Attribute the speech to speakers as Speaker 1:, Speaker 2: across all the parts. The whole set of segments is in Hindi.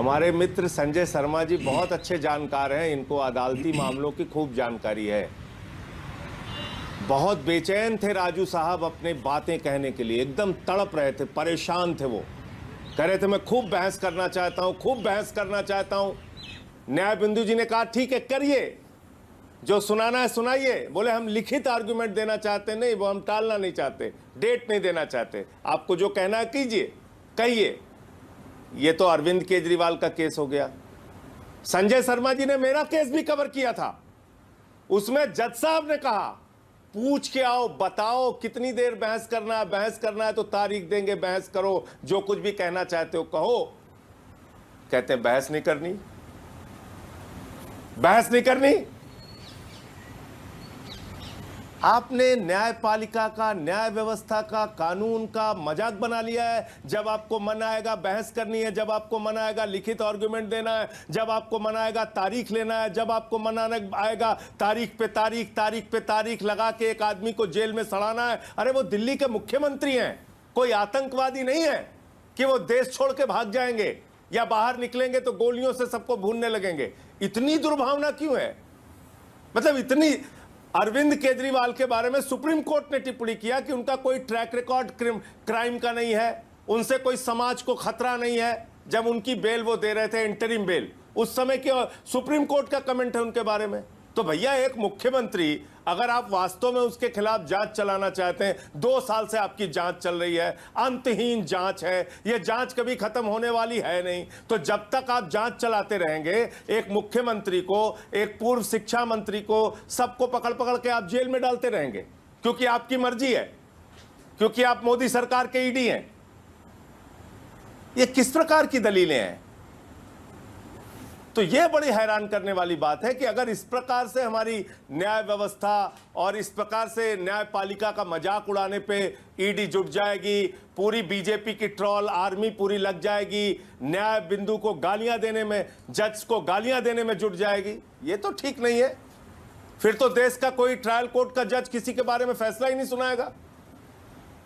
Speaker 1: हमारे मित्र संजय शर्मा जी बहुत अच्छे जानकार हैं, इनको अदालती मामलों की खूब जानकारी है। बहुत बेचैन थे राजू साहब अपने बातें कहने के लिए, एकदम तड़प रहे थे, परेशान थे। वो कह रहे थे मैं खूब बहस करना चाहता हूं, खूब बहस करना चाहता हूं। न्याय बिंदु जी ने कहा ठीक है करिए, जो सुनाना है सुनाइए। बोले हम लिखित आर्गुमेंट देना चाहते नहीं, वो हम टालना नहीं चाहते, डेट नहीं देना चाहते, आपको जो कहना है कीजिए, कहिए। ये तो अरविंद केजरीवाल का केस हो गया। संजय शर्मा जी ने मेरा केस भी कवर किया था। उसमें जज साहब ने कहा पूछ के आओ, बताओ कितनी देर बहस करना है तो तारीख देंगे, बहस करो, जो कुछ भी कहना चाहते हो कहो। कहते हैं बहस नहीं करनी, बहस नहीं करनी। आपने न्यायपालिका का, न्याय व्यवस्था का, कानून का मजाक बना लिया है। जब आपको मन आएगा बहस करनी है, जब आपको मन आएगा लिखित आर्गुमेंट देना है, जब आपको मन आएगा तारीख लेना है, जब आपको मन आएगा तारीख पे तारीख लगा के एक आदमी को जेल में सड़ाना है। अरे वो दिल्ली के मुख्यमंत्री हैं, कोई आतंकवादी नहीं है कि वो देश छोड़ के भाग जाएंगे या बाहर निकलेंगे तो गोलियों से सबको भूनने लगेंगे। इतनी दुर्भावना क्यों है? मतलब इतनी। अरविंद केजरीवाल के बारे में सुप्रीम कोर्ट ने टिप्पणी किया कि उनका कोई ट्रैक रिकॉर्ड क्राइम का नहीं है, उनसे कोई समाज को खतरा नहीं है। जब उनकी बेल वो दे रहे थे, इंटरिम बेल, उस समय के सुप्रीम कोर्ट का कमेंट है उनके बारे में। तो भैया एक मुख्यमंत्री, अगर आप वास्तव में उसके खिलाफ जांच चलाना चाहते हैं, 2 साल से आपकी जांच चल रही है, अंतहीन जांच है, यह जांच कभी खत्म होने वाली है नहीं। तो जब तक आप जांच चलाते रहेंगे, एक मुख्यमंत्री को, एक पूर्व शिक्षा मंत्री को, सबको पकड़ पकड़ के आप जेल में डालते रहेंगे, क्योंकि आपकी मर्जी है, क्योंकि आप मोदी सरकार के ईडी हैं। ये किस प्रकार की दलीलें हैं? तो यह बड़ी हैरान करने वाली बात है कि अगर इस प्रकार से हमारी न्याय व्यवस्था और इस प्रकार से न्यायपालिका का मजाक उड़ाने पे ईडी जुट जाएगी, पूरी बीजेपी की ट्रॉल आर्मी पूरी लग जाएगी, न्याय बिंदु को गालियां देने में, जज को गालियां देने में जुट जाएगी, ये तो ठीक नहीं है। फिर तो देश का कोई ट्रायल कोर्ट का जज किसी के बारे में फैसला ही नहीं सुनाएगा।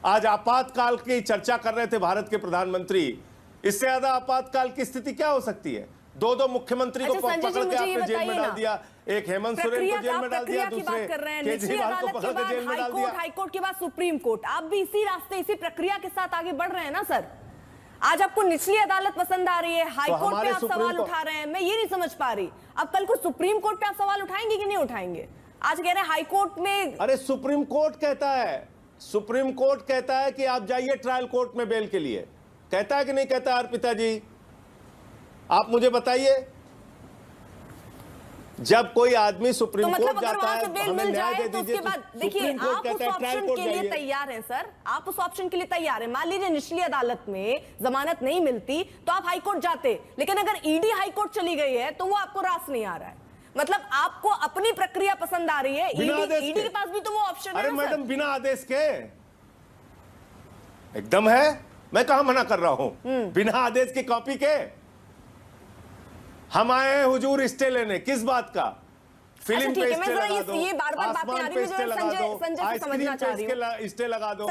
Speaker 1: आज आपातकाल की चर्चा कर रहे थे भारत के प्रधानमंत्री, इससे ज्यादा आपातकाल की स्थिति क्या हो सकती है? 2 मुख्यमंत्री को पकड़ के आपने जेल में डाल दिया, एक हेमंत सोरेन को जेल में डाल दिया, दूसरे केजरीवाल को पकड़ के जेल में डाल दिया।
Speaker 2: हाईकोर्ट के बाद सुप्रीम कोर्ट, आप भी इसी रास्ते, इसी प्रक्रिया के साथ आगे बढ़ रहे हैं ना सर? आज आपको निचली अदालत पसंद आ रही है, हाईकोर्ट पे आप सवाल उठा रहे हैं, मैं ये नहीं समझ पा रही। अब कल को सुप्रीम कोर्ट पे आप सवाल उठाएंगे कि नहीं उठाएंगे? आज कह रहे हैं हाईकोर्ट में।
Speaker 1: अरे सुप्रीम कोर्ट कहता है, सुप्रीम कोर्ट कहता है कि आप जाइए ट्रायल कोर्ट में बेल के लिए, कहता है कि नहीं कहता? अर्पिता जी आप मुझे बताइए। जब कोई आदमी सुप्रीम कोर्ट जाता है, हमें न्याय दे दीजिए,
Speaker 2: तो देखिए आप उस ऑप्शन के लिए तैयार हैं सर, आप उस ऑप्शन के लिए तैयार हैं। मान लीजिए निचली अदालत में जमानत नहीं मिलती तो आप हाईकोर्ट जाते, लेकिन अगर ईडी हाईकोर्ट चली गई है तो वो आपको रास नहीं आ रहा है। मतलब आपको अपनी प्रक्रिया पसंद आ रही है, ईडी के पास भी तो वो ऑप्शन है।
Speaker 1: अरे मैडम बिना आदेश के एकदम है, मैं कहां मना कर रहा हूं, बिना आदेश की कॉपी के। हम आए हैं हुजूर स्टे लेने, किस बात का? फिल्म पे स्टे लगा दो,
Speaker 2: ये बार-बार बातें आ रही है,
Speaker 1: आसमान पे स्टे लगा दो, आइसक्रीम पे स्टे लगा दो।